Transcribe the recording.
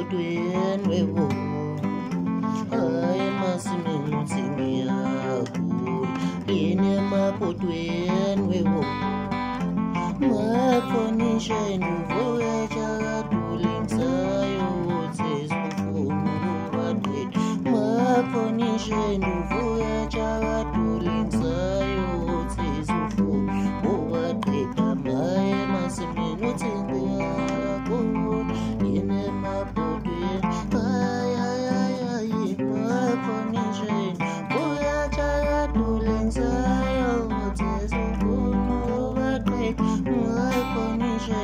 emapotweni wewo emasimini uthengiyakho yini emapotweni wewo makonisha induvuya chakatulingisayo uthezofuna ubadwethu makonisha induvuya chakatulingisayo uthezofuna ubadwethu amaye emasimini uthengiyakho yini emapotweni makonisha induvuya chakatulingisayo uthezofuna ubadwethu makonisha